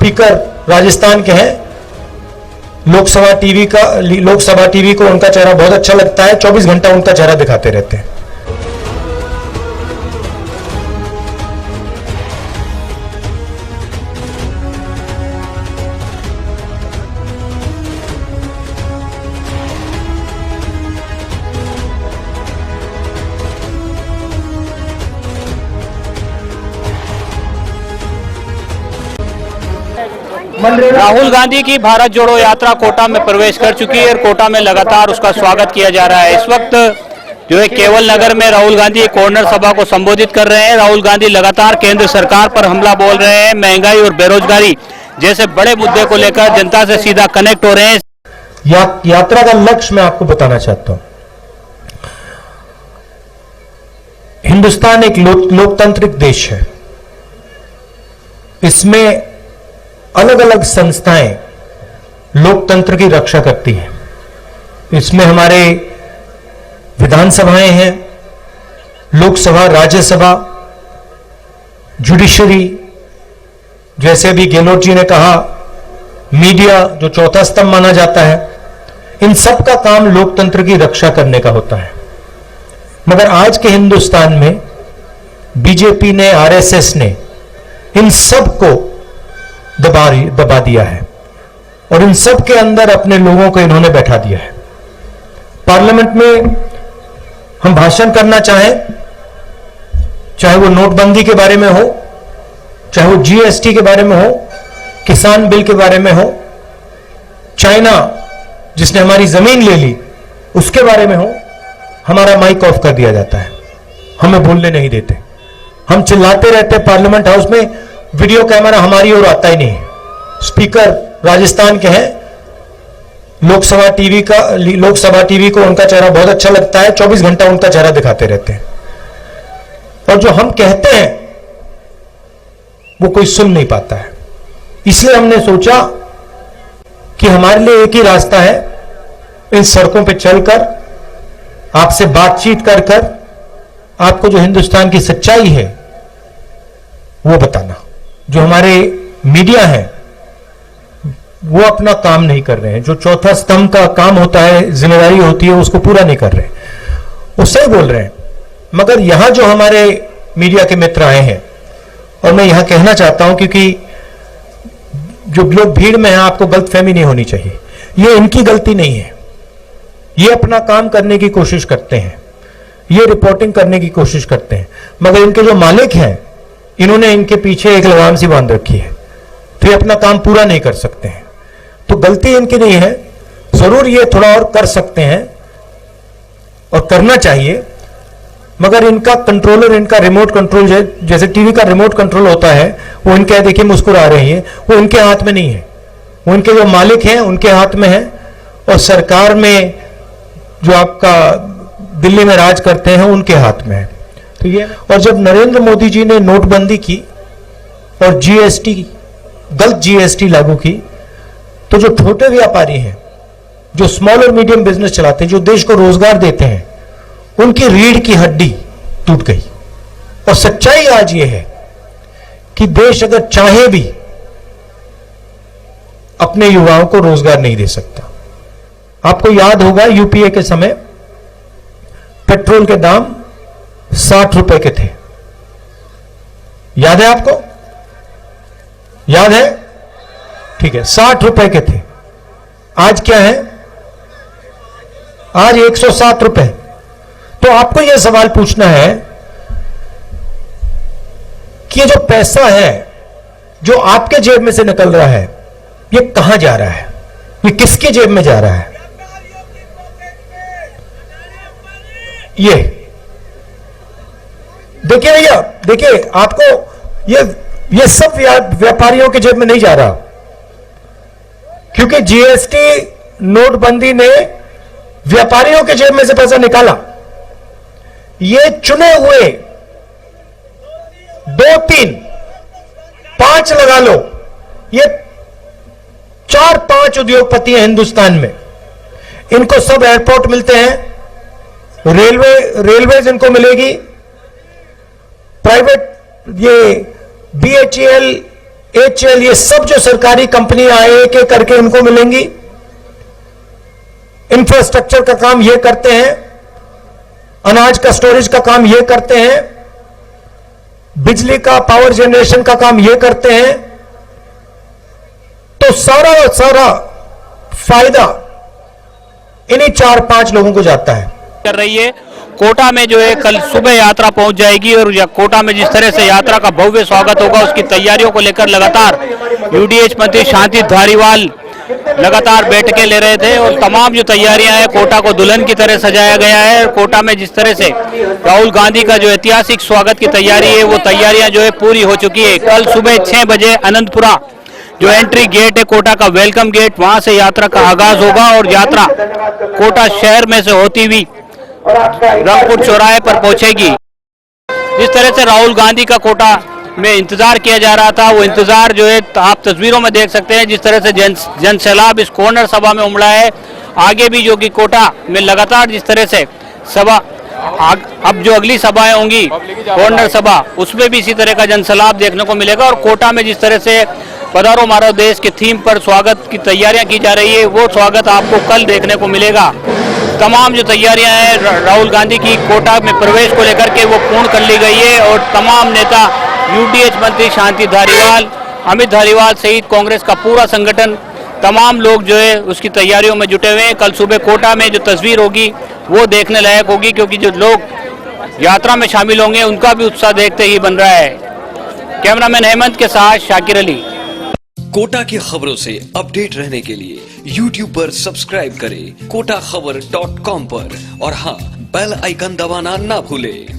Speaker Rajasthan के हैं। Lok Sabha TV को उनका चेहरा बहुत अच्छा लगता है, 24 घंटा उनका चेहरा दिखाते रहते हैं। राहुल गांधी की भारत जोड़ो यात्रा कोटा में प्रवेश कर चुकी है और कोटा में लगातार उसका स्वागत किया जा रहा है। इस वक्त जो है केवल नगर में राहुल गांधी एक कॉर्नर सभा को संबोधित कर रहे हैं। राहुल गांधी लगातार केंद्र सरकार पर हमला बोल रहे हैं, महंगाई और बेरोजगारी जैसे बड़े मुद्दे को लेकर जनता से सीधा कनेक्ट हो रहे हैं। यात्रा का लक्ष्य मैं आपको बताना चाहता हूं। हिंदुस्तान एक लोकतांत्रिक देश है। इसमें अलग अलग संस्थाएं लोकतंत्र की रक्षा करती हैं। इसमें हमारे विधानसभाएं हैं, लोकसभा, राज्यसभा, जुडिशरी, जैसे भी गहलोत जी ने कहा, मीडिया जो चौथा स्तंभ माना जाता है, इन सब का काम लोकतंत्र की रक्षा करने का होता है। मगर आज के हिंदुस्तान में बीजेपी ने, आरएसएस ने इन सब को दबा दिया है और इन सब के अंदर अपने लोगों को इन्होंने बैठा दिया है। पार्लियामेंट में हम भाषण करना चाहें, चाहे वो नोटबंदी के बारे में हो, चाहे वो जीएसटी के बारे में हो, किसान बिल के बारे में हो, चाइना जिसने हमारी जमीन ले ली उसके बारे में हो, हमारा माइक ऑफ कर दिया जाता है, हमें बोलने नहीं देते। हम चिल्लाते रहते हैं पार्लियामेंट हाउस में, वीडियो कैमरा हमारी ओर आता ही नहीं है। स्पीकर राजस्थान के हैं। लोकसभा टीवी को उनका चेहरा बहुत अच्छा लगता है, 24 घंटा उनका चेहरा दिखाते रहते हैं। और जो हम कहते हैं वो कोई सुन नहीं पाता है। इसलिए हमने सोचा कि हमारे लिए एक ही रास्ता है, इन सड़कों पे चलकर आपसे बातचीत कर आपको जो हिंदुस्तान की सच्चाई है वो बताना। जो हमारे मीडिया है वो अपना काम नहीं कर रहे हैं, जो चौथा स्तंभ का काम होता है, जिम्मेदारी होती है, उसको पूरा नहीं कर रहे, वो सही बोल रहे हैं। मगर यहां जो हमारे मीडिया के मित्र आए हैं, और मैं यहां कहना चाहता हूं क्योंकि जो लोग भीड़ में हैं, आपको गलतफहमी नहीं होनी चाहिए, ये इनकी गलती नहीं है। ये अपना काम करने की कोशिश करते हैं, ये रिपोर्टिंग करने की कोशिश करते हैं, मगर इनके जो मालिक हैं इन्होंने इनके पीछे एक लगाम सी बांध रखी है, तो ये अपना काम पूरा नहीं कर सकते हैं। तो गलती इनकी नहीं है, जरूर ये थोड़ा और कर सकते हैं और करना चाहिए, मगर इनका कंट्रोलर, इनका रिमोट कंट्रोल, जैसे टीवी का रिमोट कंट्रोल होता है, वो इनके देखिए मुस्कुरा रही है, वो इनके हाथ में नहीं है, वो इनके जो मालिक हैं उनके हाथ में है। और सरकार में जो आपका दिल्ली में राज करते हैं उनके हाथ में है। तो ये, और जब नरेंद्र मोदी जी ने नोटबंदी की और जीएसटी, गलत जीएसटी लागू की, तो जो छोटे व्यापारी हैं, जो स्मॉल और मीडियम बिजनेस चलाते हैं, जो देश को रोजगार देते हैं, उनकी रीढ़ की हड्डी टूट गई। और सच्चाई आज ये है कि देश अगर चाहे भी अपने युवाओं को रोजगार नहीं दे सकता। आपको याद होगा यूपीए के समय पेट्रोल के दाम 60 रुपए के थे, याद है आपको? याद है? ठीक है, 60 रुपए के थे। आज क्या है? आज 107 रुपए। तो आपको यह सवाल पूछना है कि ये जो पैसा है जो आपके जेब में से निकल रहा है, ये कहां जा रहा है? ये किसकी जेब में जा रहा है? ये देखिए भैया, देखिए आपको ये सब व्यापारियों के जेब में नहीं जा रहा, क्योंकि जीएसटी नोटबंदी ने व्यापारियों के जेब में से पैसा निकाला। ये चुने हुए 2, 3, 5 लगा लो, ये 4-5 उद्योगपति हैं हिंदुस्तान में। इनको सब एयरपोर्ट मिलते हैं, रेलवेज इनको मिलेगी, प्राइवेट ये BHEL HL, ये सब जो सरकारी कंपनियां एक एक करके इनको मिलेंगी। इंफ्रास्ट्रक्चर का काम ये करते हैं, अनाज का स्टोरेज का काम ये करते हैं, बिजली का पावर जनरेशन का काम ये करते हैं। तो सारा फायदा इन्हीं 4-5 लोगों को जाता है। कर रही है कोटा में जो है कल सुबह यात्रा पहुंच जाएगी और कोटा में जिस तरह से यात्रा का भव्य स्वागत होगा उसकी तैयारियों को लेकर लगातार यूडीएच मंत्री शांति धारीवाल लगातार बैठकें ले रहे थे और तमाम जो तैयारियां हैं, कोटा को दुल्हन की तरह सजाया गया है। कोटा में जिस तरह से राहुल गांधी का जो ऐतिहासिक स्वागत की तैयारी है वो तैयारियां जो है पूरी हो चुकी है। कल सुबह 6 बजे अनंतपुरा जो एंट्री गेट है कोटा का, वेलकम गेट, वहां से यात्रा का आगाज होगा और यात्रा कोटा शहर में से होती हुई रंगपुर चौराहे पर पहुंचेगी। जिस तरह से राहुल गांधी का कोटा में इंतजार किया जा रहा था वो इंतजार जो है आप तस्वीरों में देख सकते हैं। जिस तरह से जन सैलाब इस कॉर्नर सभा में उमड़ा है, आगे भी जो कि कोटा में लगातार जिस तरह से सभा अब जो अगली सभाएं होंगी कॉर्नर सभा, उसमें भी इसी तरह का जनसैलाब देखने को मिलेगा। और कोटा में जिस तरह से पधारो मारो देश के थीम पर स्वागत की तैयारियां की जा रही है वो स्वागत आपको कल देखने को मिलेगा। तमाम जो तैयारियां हैं राहुल गांधी की कोटा में प्रवेश को लेकर के वो पूर्ण कर ली गई है और तमाम नेता, यूडीएच मंत्री शांति धारीवाल, अमित धारीवाल सहित कांग्रेस का पूरा संगठन, तमाम लोग जो है उसकी तैयारियों में जुटे हुए हैं। कल सुबह कोटा में जो तस्वीर होगी वो देखने लायक होगी क्योंकि जो लोग यात्रा में शामिल होंगे उनका भी उत्साह देखते ही बन रहा है। कैमरामैन हेमंत के साथ शाकिर अली। कोटा की खबरों से अपडेट रहने के लिए YouTube पर सब्सक्राइब करें kotakhbar.com पर और हाँ, बेल आइकन दबाना ना भूलें।